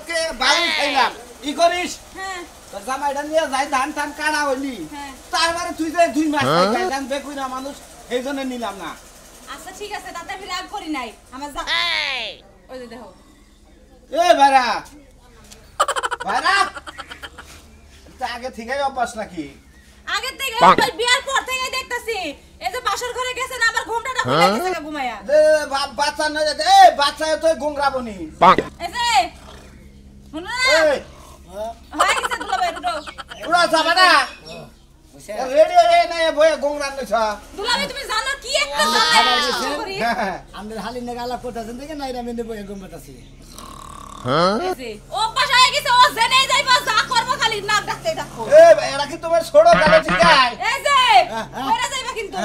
কে বাড়ি খাইলাম ই করিস হ্যাঁ তোর জামাইটা নিয়ে যাই ধান টান কাটা হইলি তারপরে তুই যে 2 মাস খাই ধান বেকুই না মানুষ এইজন্য নিলাম না আচ্ছা ঠিক আছে তাতে আমি রাগ করি নাই আমার ওই যে দেখো এ ভাড়া ভাড়া আগে থেকে অভ্যাস নাকি আগে থেকে বিয়ার পর থেকে দেখতাছি এই যে বাসর ঘরে গেছেন আমার ঘুমটাটা খুলে গেছে না ঘুমায়া বাচ্চা নয় এ বাচ্চা তো গোংরাবনি এই যে শুনো না হয় গেছে দুলাভাই উঠো উড়া যাবে না রেডি হয়ে নাই বয়ে গোংরান নছ দুলাভাই তুমি জানো কি একটা জানো করি আমাদের হালি নেগালা কোথাছেন দেখে নাইরা মেনে বয়ে ঘুমাতাছি হ্যাঁ এই যে ও পাশে হয়ে গেছে ও জেনে যাইবা যা করব খালি নাক ডাকতে ডাকো এ এরা কি তোমার ছোট গেল ঠিক আছে এই যে কইরা যাইবা কিন্তু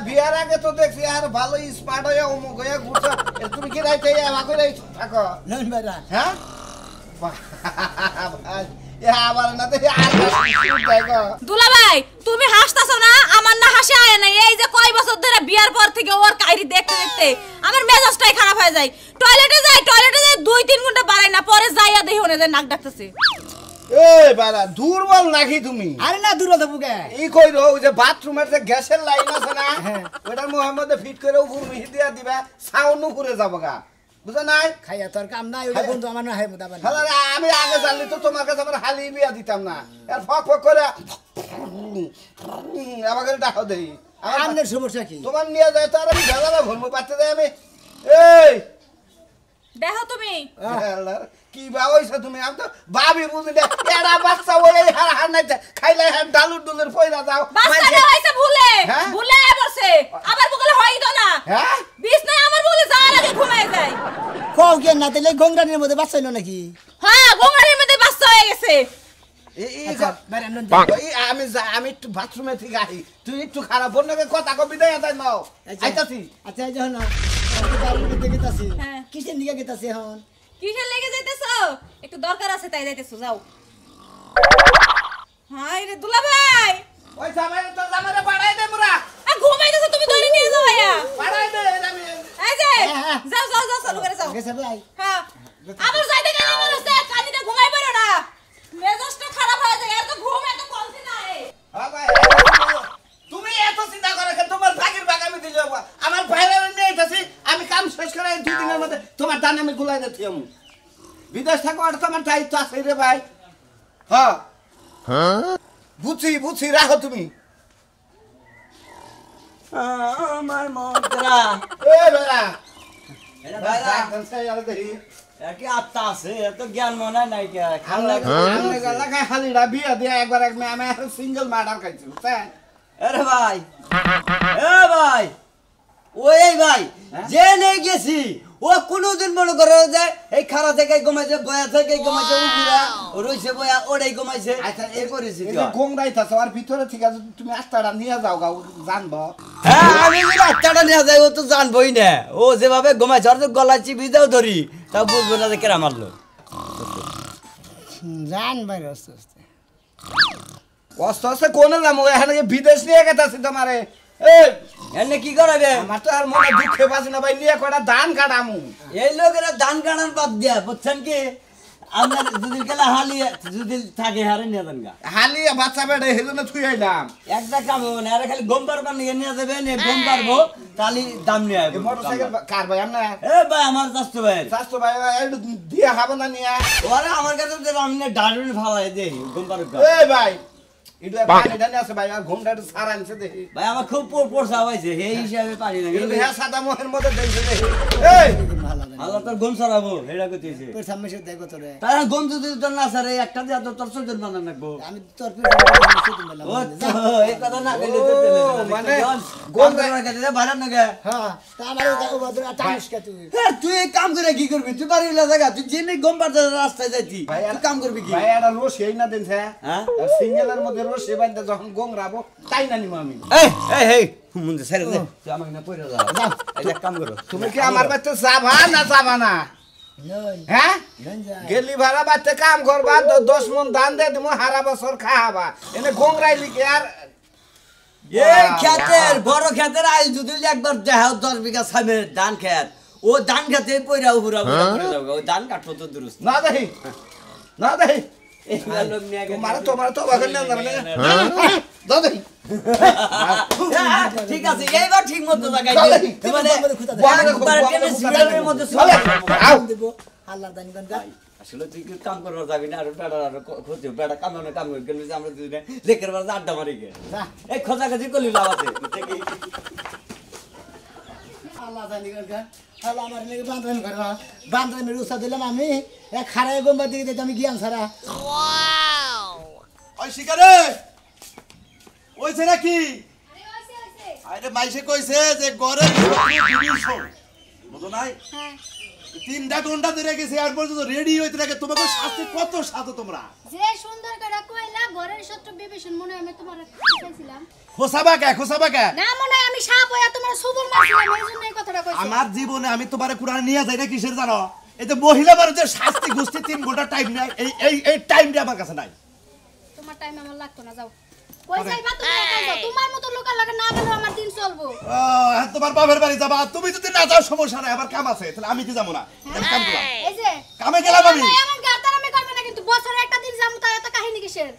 বিয়ার আগে তো দেখছি আর ভালো স্মার্ট হয়ে অমুক হয়ে ঘুরছ তুমি কি রাইতে আমাকে রাই থাকো নন ভাইরা হ্যাঁ আবার না তো দুলাভাই তুমি হাসতাছো না আমার না হাসি আয় না এই যে কয় বছর ধরে বিয়ার পর থেকে ওর কাহিনী দেখতে দেখতে আমার মেজাজটাই খারাপ হয়ে যায় টয়লেটে যাই 2-3 ঘন্টা বাড়াই না পরে যাইয়া দেখি ওনে যে নাক ডাকতেছে এই বাড়া দুর্বল নাকি তুমি আরে না দুর্বল তো বুকে এই কইরো ওই যে বাথরুমের যে গ্যাসের লাইন আছে না ওটার মোহাম্মদে ফিট করে উপর মিহি দিয়া দিবা সাউন্ড উপরে যাবো গা বুঝা নাই খাইয়া তোর কাম নাই ওই বন্ধু আমার না হয় মুদাবা না আমি আগে জানলে তো তোমার কাছে আমার হালি বিয়া দিতাম না আর ফক ফক করে আমাকে ডাকো দেই আমাদের সমস্যা কি তোমার নিয়ে যায় তো আর আমি ঝালালা ভরমু পাতে দেয় আমি এই দেখো তুমি কি বা হইছে তুমি আমি তো ভাবি বুঝি না এরা বাচ্চা ওই হার হার নাই খাইলে হার ডালুর ডুলের পয়লা দাও বাচ্চাটা হইছে ভুলে ভুলে বসে আবার বগলে হই তো না হ্যাঁ বিষ নাই আমার বগলে যা লাগে ঘুমায় যায় কও কি না তাইলে গংরানির মধ্যে বাচ্চা হইলো নাকি হ্যাঁ গঙ্গারের মধ্যে বাচ্চা হয়ে গেছে আমি একটু বাথরুমে থেকে আহি তুই একটু খারাপ বোন কথা কবি দেয় তাই নাও আইতাছি আচ্ছা যখন বাড়ির মধ্যে গেতাছি কিসের নিয়ে গেতাছি এখন কিসের লেগে যাইতেছো একটু দরকার আছে তাই যাইতেছো যাও হাই রে দুলাভাই ওই জামাই তো জামারে পাড়াই দে মুরা ঘুমাইতেছো তুমি ধরে নিয়ে যাও ভাইয়া পাড়াই দে আমি এই যে যাও যাও যাও চালু করে যাও গেছে ভাই হ্যাঁ আবার যাইতে গেলে মানুষ কানিতে ঘুমাই পারো না মেজাজটা খারাপ হয়ে যায় এত ঘুম এত কলসি না হ্যাঁ ভাই তুমি এত চিন্তা করে তোমার ভাগের ভাগ আমি দিলে আমার ভাইরা নিয়ে আইতাছি আমি কাম শেষ করে 2 দিনের মধ্যে তোমার দান আমি গুলাই দিতে আমি বিদেশ থাকো আর তোমার দায়িত্ব আছে রে ভাই হ্যাঁ বুঝছি রাখো তুমি আমার মন্ত্রা এ বেড়া এটা ভাইরা সেই আর দেখি কি আত্মা আছে এত জ্ঞান মনে নাই কে খালা খালা খালিরা বিয়া দিয়া একবার এক মে আমি সিঙ্গেল মার্ডার খাইছি বুঝছেন আরে ভাই এ ভাই ওই ভাই যে নেই গেছি ও কোনদিন মনে করে যে এই খারা থেকে ঘুমাইছে বয়া থেকে ঘুমাইছে উপুরা রইছে বয়া ওড়াই ঘুমাইছে আচ্ছা এই করেছি এই যে গোংরাইতাছো আর ভিতরে ঠিক আছে তুমি আস্তাটা নিয়ে যাও গাও জানবো হ্যাঁ আমি যদি আত্মাটা নিয়ে যাই ও তো জানবই না ও যেভাবে ঘুমাইছে আর তো গলা চিবিতেও ধরি তা বুঝবো না যে কেরা মারলো জান ভাই আস্তে আস্তে কষ্ট আছে কোনে যাবো এখানে বিদেশ নিয়ে গেতাছি তোমারে এই এনে কি করাবে আমার তো আর মনে দুঃখে বাঁচি না ভাই নিয়ে কয়টা ধান কাটামু এই লোকেরা ধান কাটার বাদ দিয়া বুঝছেন কি আমরা যদি গেলে হালি যদি থাকে হারে নিয়ে যান গা হালি বাচ্চা বেড়ে সেজন্য থুই আইলাম একটা কাম হবে না আরে খালি গম পারবার নিয়ে নিয়ে যাবে নে গম পারবো তালি দাম নিয়ে আইবো মোটরসাইকেল কার ভাই আমরা এ ভাই আমার চাস্তো ভাই স্বাস্থ্য ভাই দিয়া খাবো না নিয়ে ওরে আমার কাছে যে আমি ডাডুন ফালাই দেই গম পারবো এই ভাই এটা পানি ধানে আছে ভাই আর ঘুমটা একটু সারা আনছে দেখি ভাই আমার খুব পোরসা হইছে এই হিসাবে পানি না কিন্তু হ্যাঁ সাদা মোহের মধ্যে দেখছে দেখি এই আল্লাহ তোর গম সরাবো এটা কইতেছে তোর সামনে সে দেখো তোরে তার গম যদি তোর না সারে একটা দিয়া তোর সজন বানান রাখবো আমি তোর ও তো এই কথা না কইলে তো মানে গম করার কাছে ভাড়া না গে হ্যাঁ তা আমার দেখো বদর টানিস কা তুই তুই এই কাম করে কি করবি তুই বাড়ি লাগা তুই জেনে গম পাড়তে রাস্তায় যাইতি তুই কাম করবি কি ভাই এটা রোশ এই না দেনছে হ্যাঁ সিঙ্গেলের মধ্যে রোশ এবারে যখন গোংরাবো তাই না নিমু আমি এই এই এই মুন্ডে ছেড়ে দে তুই আমাকে না পয়রা যা এই এক কাম করো তুমি কি আমার বাড়িতে যাবা না যাবা না নন হ্যাঁ নন যা গেলি ভাড়া বাড়িতে কাম করবা 10 মন ধান দে দিমু হারা বছর খাওয়াবা এনে গোংরাইলি কি আর এই ক্ষেতের বড় ক্ষেতের আইল যদি একবার দেখাও 10 বিঘা সামনে ধান ক্ষেত ও ধান খেতে পয়রা উপরা করে যাবে ও ধান কাটতো তো দুরুস্ত না দেখি না দেখি এই লোক নিয়ে গেছে তোমার তো বাগান না যাবে না দাও দেখি ঠিক আছে এইবার ঠিক মতো জায়গায় চলে। মানে একবার টেনে সিরিয়ালের মধ্যে চলে। আও। দেব আল্লাহ জানি কোন গা আসলে তুই কি কাম করবার যাবি না আর বেড়া আর ক্ষতি বেড়া কাম করে গেলে যে আমরা দুজনে লেকের বার আড্ডা মারি গে যা এই খোঁজাখুঁজি করলি লাভ আছে আল্লাহ জানি কোন গা আল্লাহ আমার লাগে বান্ধবী রুসা দিলাম আমি এক খারায় গোম্বা দিকে দিতে আমি গিয়াম সারা ওই শিকারে ওইছে নাকি আরে মাইসে কইছে যে ঘরের ডিভিশন বুঝো নাই 3টা ঘন্টা ধরে গেছে আর পর্যন্ত রেডি হইতে লাগে তোমাকে সাথে কত সাথে তোমরা যে সুন্দর করে কইলা ঘরের শত্রু বিভীষণ মনে হয় আমি তোমার কইছিলাম খোসাবা কে না মনে হয় আমি সাপ হইয়া তোমার সুবল মারছিলাম এইজন্য এই কথাটা কইছি আমার জীবনে আমি তোমারে কুরআন নিয়ে যাই না কিসের জানো এই যে মহিলা মানুষের শাস্তি গুস্তি 3 ঘন্টা টাইম নাই এই টাইমটা আমার কাছে নাই তোমার টাইম আমার লাগতো না যাও কই যাইবা তুমি একা যাও তোমার মতো লোকের লাগে না গেলেও আমার দিন চলবো এখন তোমার বাবার বাড়ি যাবা তুমি যদি না যাও সমস্যা নাই আমার কাম আছে তাহলে আমি কি যাবো না আমি কাম করলাম এই যে কামে গেলাম আমি এমন গাতার আমি করবে না কিন্তু বছরে একটা দিন যামু তাই এত কাহিনী কিসের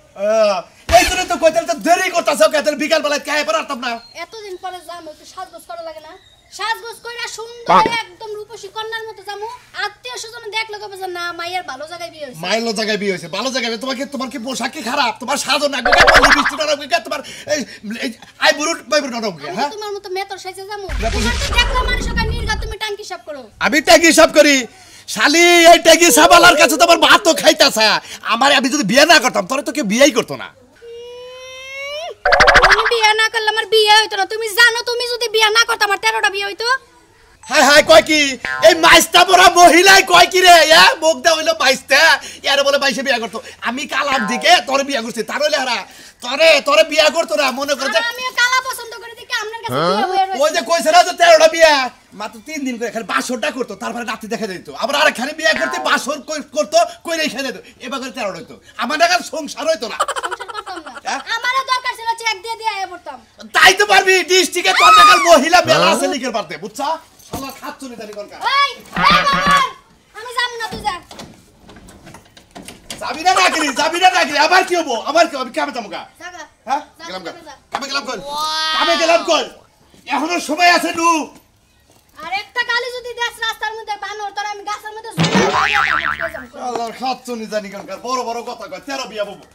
এই জন্য তো কইতে দেরি করতেছো কইতে বিকাল বেলা কে পারতাম না এতদিন পরে যামু একটু সাজগোজ করা লাগে না সাজগোজ কইরা সুন্দর একদম রূপসী কন্যার মতো যামু আত্মীয় স্বজন দেখলে কবে যে না মাইয়ার ভালো জায়গায় বিয়ে হইছে মাইলো জায়গায় বিয়ে হয়েছে ভালো জায়গায় তোমার কি পোশাক কি খারাপ তোমার সাজো না তোমার লিপস্টিক না তোমার আই বুরুট না আমি হ্যাঁ তোমার মতো মেতর সাইজে যামু তোমার তো দেখলা মানুষ ওখানে নির্গা তুমি টাঙ্কি সাপ করো আমি ট্যাগি সব করি শালি এই ট্যাগি সাবালার কাছে তোমার ভাত তো খাইতাছে আমি যদি বিয়ে না করতাম তাহলে তো কেউ বিয়েই করতো না আমি বিয়ে না করলে আমার বিয়ে হইতো না তুমি জানো তুমি যদি বিয়ে না করতে আমার 13টা বিয়ে হইতো হাই কয় কি এই মাইস্তা বড় মহিলাই কয় কি রে মুখ দা হইলো মাইস্তা ইয়ারে বলে মাইসে বিয়ে করতো আমি কালার দিকে তোরে বিয়ে করছি তার হইলে হারা তোরে বিয়ে করতো না মনে করে যে আমি কালা পছন্দ করে দেখি আপনার কাছে বিয়ে হয়ে ওই যে কইছে না যে 13টা বিয়ে মাত্র 3 দিন করে খালি বাসরটা করতো তারপরে রাতে দেখা দিত আবার আরেকখানে বিয়ে করতে বাসর করতো কই রেখে দিত এবার করে 13টা হইতো আমার না সংসার হইতো না সংসার করতাম না আমারও দরকার ছিল চেক দিয়ে দিয়ে আয়া পড়তাম তাই তো পারবি ডিস্ট্রিক্টে তোর নাকাল মহিলা মেলা আছে লিখের পারতে বুঝছা শালা খাচ্ছনি জানি কোনকা এই বাবা আমি যাব না তুই যা যাবি না নাকি আবার কি হবো আমি কামে যামুকা জাগা হ্যাঁ গেলাম কামে গেলাম কল এখনো সময় আছে নু আর একটা গালি যদি দেশ রাস্তার মধ্যে বানর তোর আমি গাছের মধ্যে ঝুলে আল্লাহর খাচ্ছনি জানি কোনকা বড় বড় কথা কয় 13 বিয়া বলবো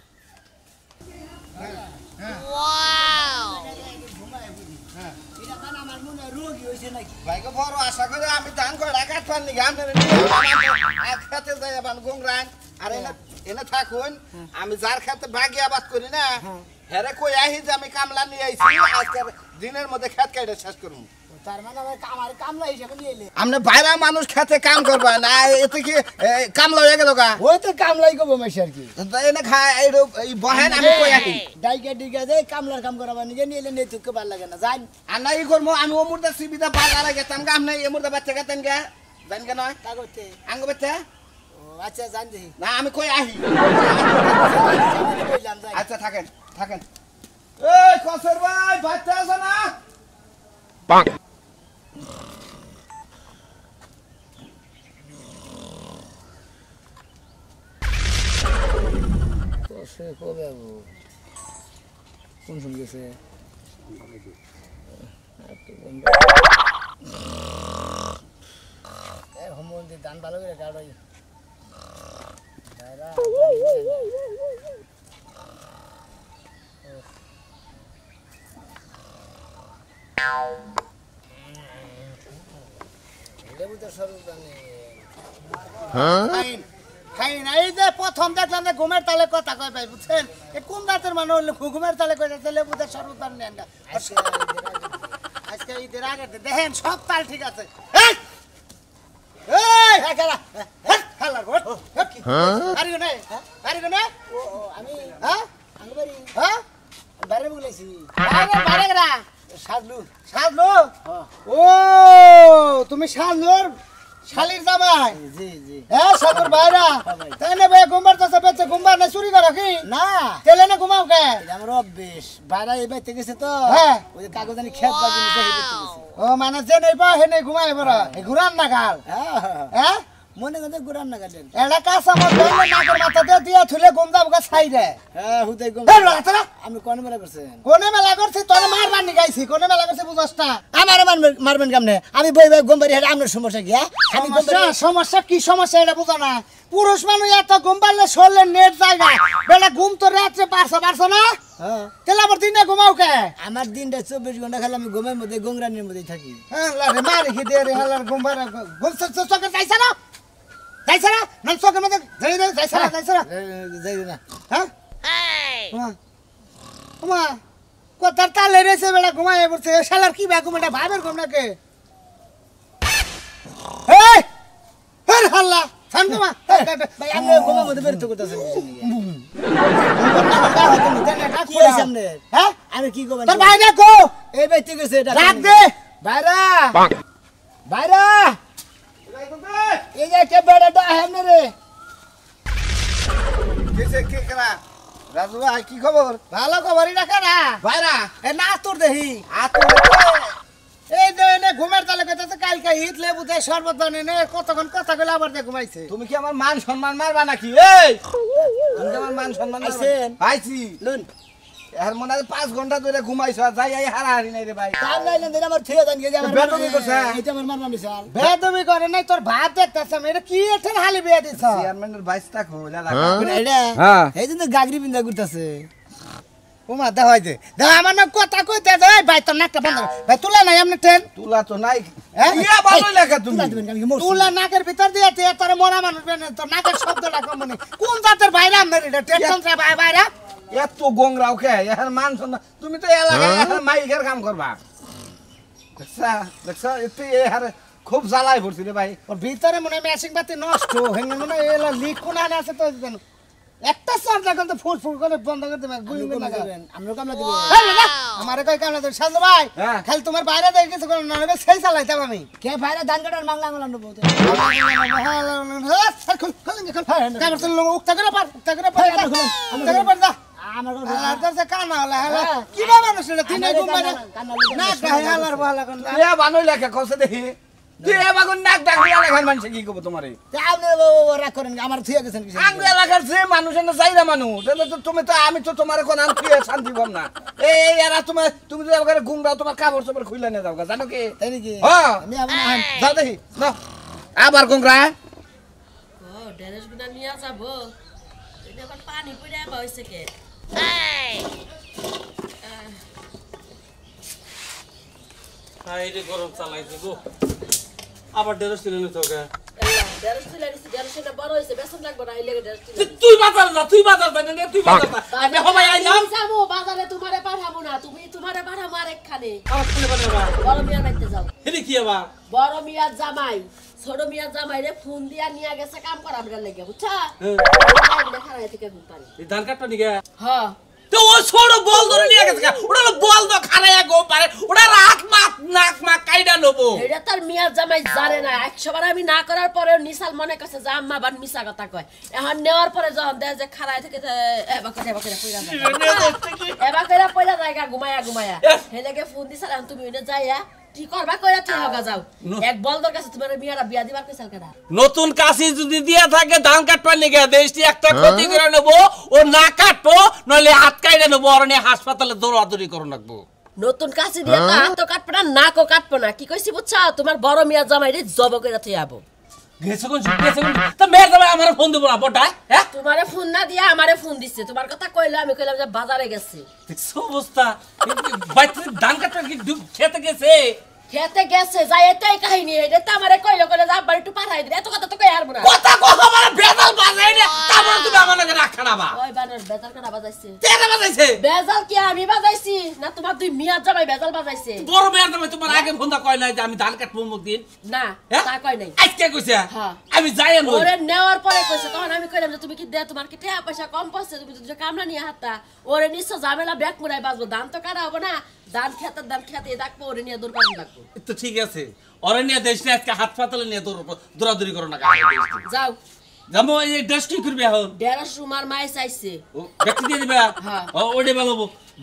আমার মনে হয় রোগী হইছে নাকি ভাইকে বড় আশা করে আমি ধান করে কাট পান নি গাম খেতে যাই আবার গোংরান আর এনে থাকুন আমি যার খেতে বাগি আবাদ করি না হেরে কই আহি যে আমি কামলা নিয়ে আইছি আজকে দিনের মধ্যে খেত কাইটা শেষ করব তার মানে আমার কামলা হিসেবে নিয়ে এলে আমনে বাইরা মানুষ খেতে কাম করবা না এতে কি কামলা হয়ে গেল গা ওই তো কামলাই কব মাইছে আর কি এনে খায় এই বহেন আমি কই আহি ডাইকে ডিগা যে কামলার কাম করাবা নিজে নিয়ে এলে নেই তুকে ভালো লাগে না জান আর নাই করবো আমি ও মুর্দা সিবিদা বাজারে গেতাম গা আমনে এ মুর্দা বাচ্চা গেতেন গা জান কে নয় তা করতে আঙ্গ বাচ্চা ও আচ্ছা জান দেখি না আমি কই আহি কইলাম যাই আচ্ছা থাকেন এই কসর ভাই বাচ্চা আছে না সে কবে কোন শুন গেছে হোমন্দি দান ভালো করে গাড়াই এই যে প্রথম দেখলাম যে ঘুমের তালে কথা কয় ভাই বুঝছেন এই কোন রাতের মানুষ ঘুমের তালে কয় লেবুদের সর্বদান নেন না আজকে ঈদের আগে দেখেন সব তাল ঠিক আছে আমি বাইরে বলেছি সাজলু ও তুমি সাজলুর শালির জামাই জি জি হ্যাঁ সাগর ভাইরা তাই না ভাই ঘুমবার তো বেঁচে ঘুমবার না চুরি করে কি না তেলে না ঘুমাও কে এটা আমার অভ্যেস বাইরে এই বাইতে গেছে তো হ্যাঁ। ওই যে কাগজানি খেত বাজি নিতে হেঁটে গেছে ও মানে যে নেই পা হে নেই ঘুমাই বড় এই ঘুরান না গাল হ্যাঁ মনে কথা গুরান না কাটেন এটা কাঁচা মত নাকের মাথাতে দিয়ে থুলে ঘুম যাবো ছাই দে হ্যাঁ হুদাই গম এই রাতরা আপনি কোন মেলা করছেন কোনে মেলা করছিস তোর মারবার নি গাইছি কোনে মেলা করছিস বুঝছ না আমার মারবেন কেমনে আমি বই বই গম বাড়ি হেঁটে আপনার সমস্যা কি আমি গম সমস্যা কি সমস্যা এটা বুঝো না পুরুষ মানুষ এত ঘুম পারলে শরীরের নেট জায়গা বেলা ঘুম তো রাত্রে পারছো না হ্যাঁ তেলে আবার দিনে ঘুমাও কে আমার দিনটা 24 ঘন্টা খালি আমি ঘুমের মধ্যে গংরানির মধ্যেই থাকি হ্যাঁ রে মারি কি দে রে হালার ঘুম পারে ঘুম চোখে যাইছে না না চোখের মধ্যে যাইছে না যাই না হ্যাঁ ওমা কোথার তালে রেছে বেলা ঘুমায় পড়ছে শালার কি ব্যাগ ঘুমাটা ভাবের ঘুম নাকি এই হের হাল্লা সামনে ভাই আপনি ঘুমের মধ্যে বের তো করতেছেন কি হইছে আপনি হ্যাঁ আমি কি করবেন তোর ভাই দেখো এই বাইতে গেছে এটা রাখ দে বাইরা বাইরা এই যে কে বেড়াটা হেমনে রে কে করা রাজু ভাই কি খবর ভালো খবরই রাখা না ভাইরা এ না তোর দেহি এই যে এনে ঘুমের তালে কইতাছে কালকে ঈদ লেবু দেয় শরবত বানিয়ে নে কতক্ষণ কথা কইলে আবার দে ঘুমাইছে তুমি কি আমার মান সম্মান মারবা নাকি এই তুমি কি আমার মান সম্মান আইছেন? আইছি লুন এর মনে হয় 5 ঘন্টা ধরে ঘুমাইছো আর যাই হারাহারি নাই রে ভাই কাম লাইলেন দিন আমার থিয়ে জান গিয়ে আমার বেদবি করছে। এটা আমার মারবা মিশাল বেদবি করে নাই তোর ভাত দেখতাছ এটা কি এঠেন হালি বিয়া দিছ চেয়ারম্যানের 22 টাকা হইলা এটা হ্যাঁ। এই জন্য গাগরি বিন্দা করতেছে ওমা দা হইছে দা আমার না কথা কইতে দে ভাই তোর নাকটা বন্ধ কর। ভাই তুলা নাই আমনে টেন তুলা তো নাই হ্যাঁ? ইয়া ভালো লেখা তুমি তুলা দিবেন কালকে মরছি তুলা নাকের ভিতর দিয়ে তুই তোর মরা মানুষ বেনে তোর নাকের শব্দটা কম মানে কোন জাতের বাইরে আমনের এটা টেনশন রে ভাই বাইরে এত গংরাও কে এর মান সম্মান তুমি তো এলাকায় এর মাইকের কাম করবা দেখছা এতে এর খুব জ্বালাই পড়ছি রে ভাই ওর ভিতরে মনে হয় মেশিং পাতি নষ্ট হেঙ্গে মনে হয় এলা লিক কোনা না আছে তো জানো একটা চার্জার কিন্তু ফুল ফুল করে বন্ধ করে দেবেন গুলি গুলি লাগা আমরা কামলা দিব আমারে কই কামলা দেব সাজু ভাই হ্যাঁ। খালি তোমার বাইরে দেখে কিছু করে না হবে সেই চালাইতাম আমি কে ভাইরা ধান কাটার মাংলা মাংলা নেবো তারপর তো লোক উক্তা করে পার উক্তা করে পার উক্তা করে পার দা আমার আর তো কানা হলা হলা কি বা মানুষ এটা তিন ঘুম মানে না গায় হালার বলা কোন এ বানোই লেখা কসে দেখি তুই এ বাগুন নাক ডাক দিয়া লেখার মানুষ কি কব তোমারে আপনি রাগ করেন আমার থিয়ে গেছেন কিছু আঙ্গু এলাকার যে মানুষ না যাইরা মানুষ তাহলে তো তুমি তো আমি তো তোমার কোন আন কি শান্তি পাম না এই এরা তুমি যে এলাকার ঘুম দাও তোমার কাপড় চোপড় খুইলা নিয়ে যাও জানো কি তাই নাকি হ্যাঁ আমি আবার না যাও দেখি না আবার ঘুমরা ও ড্রেস গুনা নিয়ে যাব এটা আবার পানি পড়ে হইছে কে আইরে গরম চালাইছে গো আবার ডেরস কিনে নিতে হবে ড্রেস তুলে দিছি ড্রেস এটা বড় হইছে বেসন লাগবে না এই লেগে ড্রেস তুলে তুই বাজার যা তুই বাজার আমি হবাই আইলাম যাবো বাজারে তোমারে পাঠাবো না তুমি তোমারে পাঠাবো আরেকখানে আমার খালি বানাবা বড় মিয়া দেখতে যাও হেদি কি আবার বড় মিয়া জামাই ছোট মিয়া জামাই রে ফোন দিয়া নিয়ে গেছে কাম করা বিড়াল লেগে বুঝছা দেখা নাই থেকে ঘুম পারি এই ধান কাটটা নিগে হ্যাঁ তো ও ছোট বল ধরে নিয়ে গেছে ওটা বল তো খারায়া গো পারে ওটা রাখ মাত নাক মা কাইডা নবো এটা তার মিয়া জামাই জানে না 100 বার আমি না করার পরেও নিসাল মনে করছে যে আম্মা বান মিছা কথা কয় এখন নেওয়ার পরে যখন দেয় যে খারায় থেকে এবা করে পয়লা যায় এবা করে পয়লা জায়গা ঘুমায়া হেলেকে ফোন দিছাল তুমি ওনে যাইয়া কি করবা কইরা তুই হগা যাও এক বলদর কাছে তোমার মিয়ারা বিয়া দিবার কইছাল কেডা নতুন কাশি যদি দিয়া থাকে ধান কাটপা নিগে দেশটি একটা ক্ষতি করে নেব ও না কাটবো নলে হাত কাইড়ে নেব আর নে হাসপাতালে দৌড়াদৌড়ি করে রাখবো নতুন কাছে দিয়া তো হাত তো কাটবো না নাকও কাটবো না কি কইছি বুঝছা তোমার বড় মিয়া জামাই রে জব কইরা তুই আবো গেছে কোন তো মেয়ের জামাই আমার ফোন দেব না বড় হ্যাঁ তোমারে ফোন না দিয়া আমারে ফোন দিছে তোমার কথা কইলো আমি কইলাম যে বাজারে গেছে দেখছো অবস্থা বাইতে ধান কাটটা কি খেতে গেছে খেতে গেছে যাই এটাই কাহিনী এটা তো আমারে কইলো কইলো যা বাড়ি একটু পাঠাই দিলে এত কথা তো কই হারবো না কথা কথা মানে বেদাল বাজাই রে তারপর তুমি আমার লগে রাখা না বাবা ওই বানর বেজাল কাটা বাজাইছে তেরা বাজাইছে বেজাল কি আমি বাজাইছি না তোমার দুই মিয়া জামাই বেজাল বাজাইছে বড় মেয়ের নামে তোমার আগে ফোনটা কয় নাই যে আমি ধান কাটবো মুখ দিন না হ্যাঁ? তা কই নাই আজকে কইছে হ্যাঁ। আমি যাই না ওরে নেওয়ার পরে কইছে তখন আমি কইলাম যে তুমি কি দে তোমার কি টাকা পয়সা কম পড়ছে তুমি তো কামলা নিয়ে হাতটা ওরে নিশ্চয় ঝামেলা ব্যাগ মুড়াই বাজবো ধান তো কাটা হবে না ধান খেতে ডাকবো ওরে নিয়ে দূর পানি ডাকবো তো ঠিক আছে ওরে নিয়ে দেশ নিয়ে আজকে হাত পাতালে নিয়ে দৌড়াদৌড়ি করো না যাও যাবো এই দেশ কি করবে এখন 150 সুমার মাই চাইছে ব্যক্তি দিয়ে দিবে হ্যাঁ। ওটা ভালো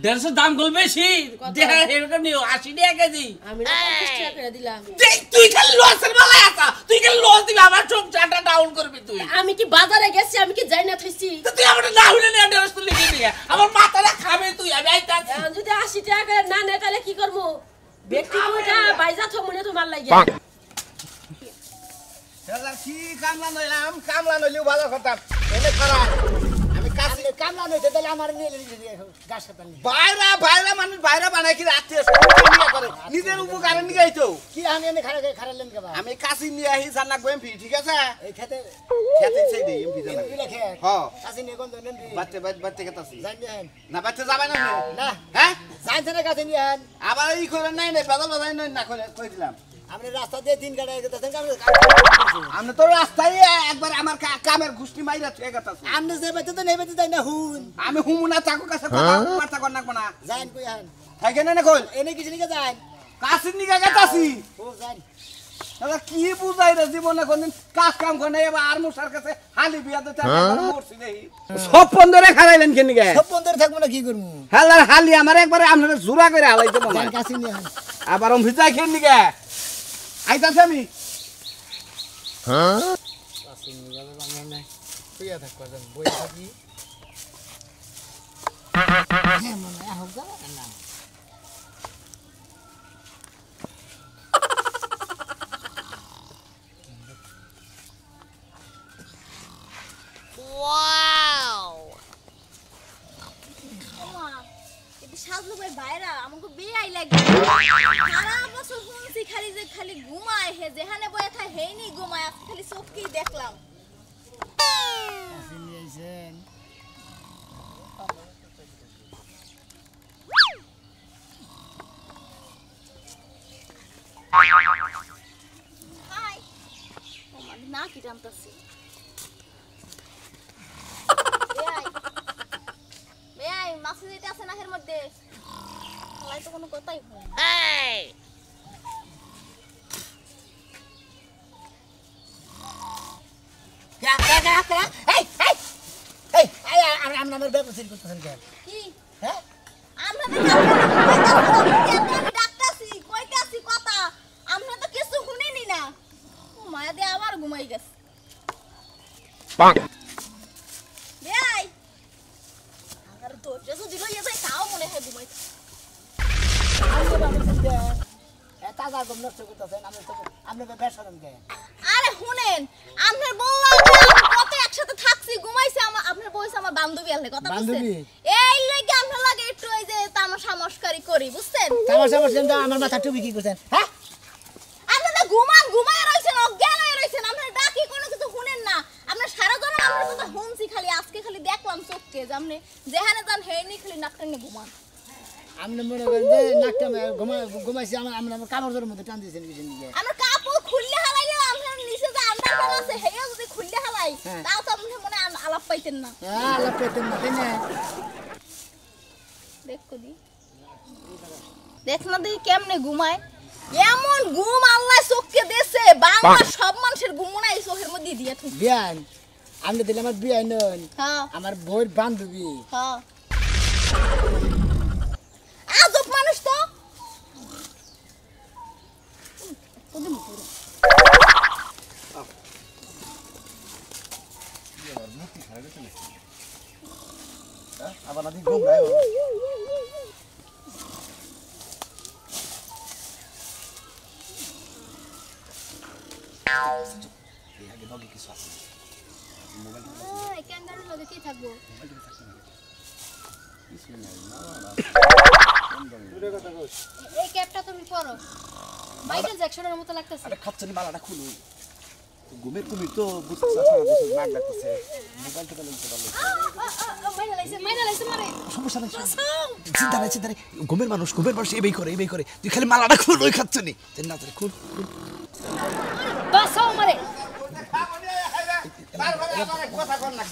150 দাম গল বেশি এরকম নিও 80 টাকা কেজি আমি না 50 টাকা করে দিলাম তুই খালি লসের বেলায় আসা তুই খালি লস দিবি আমার সংসারটা ডাউন করবি তুই আমি কি বাজারে গেছি আমি কি যাই না থইছি তো তুই আমার না হইলে নিয়ে ড্রেস তুলে দিয়ে আমার মাথাটা খাবে তুই আমি আইতাছি এখন যদি 80 টাকা করে না নেয় তাহলে কি করবো ব্যক্তি কোটা বাইজা থমনে তোমার লাগে দাদা কি কামলা নইলাম কামলা নইলেও ভালো করতাম এনে খারাপ আমি কাছে কামলা নইতে তাহলে আমার নিয়ে গাছ কাটাল বাইরা মানুষ বাইরা বানাই কি আত্মীয় নিয়ে করে নিজের উপকারে নিয়ে আইতো কি আমি এনে খারালেন কে বা আমি কাছে নিয়ে আহি জানা গো এমপি ঠিক আছে এই খেতে খেতে চাই দেই এমপি জানা এগুলা খেয়ে হ্যাঁ কাছে নিয়ে কোন ধরেন বাচ্চা খেতাছি জানি হেন না বাচ্চা যাবে না না হ্যাঁ জানতে না কাছে নিয়ে হেন আবার এই করে নাই বাজার বাজার নাই না করে কই দিলাম আপনি রাস্তা দিয়ে 3 গাড়ি গেতেছেন আমরা তো রাস্তায় একবার আমার কামের গুষ্টি মাইরা থুয়ে গেতাছি আপনি যে বাইতে তো নেই বাইতে যাই না হুন আমি হুমুনা চাকু কাছে কথা কর নাকবো না যাইন কই হেন থাকে না কই এনে কিছু নিকে যাইন কাছে নিয়ে গেতাছি ও যাইন দাদা কি বুঝাই রে জীবনে কোনদিন কাজ কাম করে এবার আর মুসার কাছে হালি বিয়া দিতে মরছি দেই সব বন্ধরে খারাইলেন কেন গে সব বন্ধ থাকবো না কি করবো হালার হালি আমার একবারে আপনারা জোড়া করে হালাইতে মনে যাইন হয় কাছে নিয়ে হেন আবার ভিজাই খেন নিগে আইতাছে আমি কাছে নিয়ে যাবে বাংলা নাই কইয়া থাকবা যান বই থাকি হ্যাঁ মনে হোক যা না সাজলো ভাই বাইরা আমাকে বিয়ে আই লাগবে সারা বছর শুনছি খালি যে খালি ঘুমায় হে যেখানে বয়ে থাকে হেইনি ঘুমায় আজকে খালি চোখেই দেখলাম কাছে নিয়ে আইছেন হাই আমার না কি টানতাছি বেয়াই মাছ যেটা আছে নাহের মধ্যে খালাই তো কোনো কথাই হয় না আমার ব্যবস্থা করতেছেন কেন কি হ্যাঁ আমরা তো আমি ডাকতাছি কইতাছি কথা আমরা তো কিছু শুনিনি না ও মায়া দিয়ে আবার ঘুমাই গেছে বেয়াই আগার তো যদি লইয়া যায় তাও মনে হয় ঘুমাই তাজা গম নষ্ট করতেছেন আপনি বেসরেন কে আরে শুনেন আপনার বউ কত একসাথে থাকছি ঘুমাইছে আপনার বউ আমার বান্ধবী আলে কথা বুঝছেন এই লাগি আপনার লাগে একটু ওই যে তামাশা মস্কারি করি বুঝছেন তামাশা বসেন আমার মাথা টুপি কি করছেন হ্যাঁ আপনারা ঘুমায় রইছেন অজ্ঞান হয়ে রইছেন আপনারা ডাকি কোনো কিছু শুনেন না আপনারা সারা জীবন আমার কথা শুনছি খালি আজকে খালি দেখলাম চোখকে যে আপনি যেখানে যান হেনি খালি নাকটা নিয়ে ঘুমান আপনি মনে করেন যে নাকটা ঘুমাইছি আমার কামড়ের মধ্যে টান দিয়েছেন কিছু নিয়ে আমার কাপড় খুললে হালাইলে আপনার নিচে যে আন্ডারপ্যান্ট আছে হেয়া যদি খুললে হালাই তাও তো আপনি মনে আলাপ পাইতেন না হ্যাঁ আলাপ পেতেন না তাই না দেখ না দেখি কেমনে ঘুমায় এমন ঘুম আল্লাহ চোখকে দেছে বাংলা সব মানুষের ঘুম মনে হয় চোখের মধ্যে দিয়ে থুই বিয়ান আপনি দিলে আমার বিয়ান নন হ্যাঁ আমার বউয়ের বান্ধবী হ্যাঁ আজব মানুষ তো আবার নাকি ঘুম নাই ক্যাঙ্গারুর লগে কি থাকবো এই ক্যাপটা তুমি পরো মাইকেল জ্যাকসনের মতো লাগতেছে আরে খাচ্ছেন মালাটা খুলুন ঘুমের কুমির তো বুঝতে সারা দেশে নাক ডাকতেছে মোবাইলটা তাহলে নিতে পারলো মাইরা লাইছে মারে সমস্যা নাই চিন্তা নাই ঘুমের মানুষ এই করে তুই খালি মালাটা খুল ওই খাচ্ছ নি না তাহলে খুল বাসাও মারে কথা কর না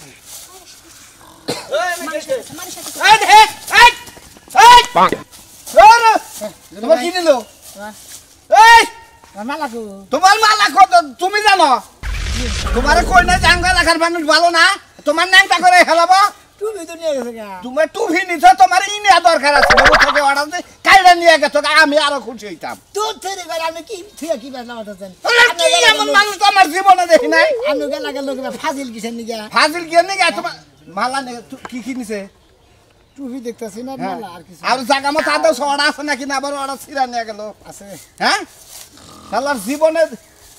তোমার কি নিল মালাকু তোমার মালা কত তুমি জানো তোমার কই না জাঙ্গা রাখার মানুষ ভালো না তোমার ন্যাংটা করে হেলাবো তুমি তো নিয়ে গেছে গা তোমার টুভি নিছো তোমার ইনিয়া দরকার আছে ওটাকে অর্ডার দিয়ে কাইরা নিয়ে গেছো আমি আরো খুশি হইতাম তোর থেকে গেল আমি কি থুয়া কি বাজনা হতেছেন কি এমন মানুষ তো আমার জীবনে দেখি নাই আমি গেলা গেল ফাজিল কিসের নিগা ফাজিল কে নিয়ে তোমার মালা কি নিছে টুপি দেখতেছি না মালা আর কিছু আর জায়গা মতো আদৌ সড়া আছে নাকি না আবার ওরা ছিঁড়া নিয়ে গেল আছে হ্যাঁ শালার জীবনে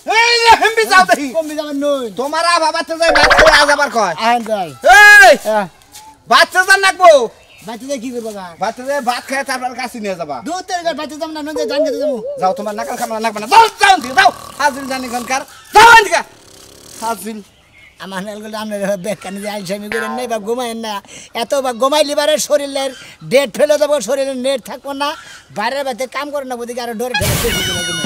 এই রে হেমবি যাও দেখি কমবি যাবেন নই তোমার বাবাতে যাই ভাত খেয়ে আজ আবার কয় আইন যাই এই বাচ্চা জান নাকবো বাচ্চাদের কি করবো গা বাচ্চা যাই ভাত খেয়ে তারপর কাছে নিয়ে যাবা দূর থেকে বাচ্চা যাম না নই জান খেতে যাবো যাও তোমার নাকাল খামলা নাকবা না যাও যাও দিকে যাও হাজির জানি কোনকার যাও দিকে হাজির আমার নালগুলো আপনার বেকানি যে আলসামি করেন নাই বা ঘুমায়েন না এত বা ঘুমাই লিবারে শরীরের ডেট ফেলে দেবো শরীরের নেট থাকবো না বাইরের বাড়িতে কাম করে না ওদিকে আরো ডরে ফেলে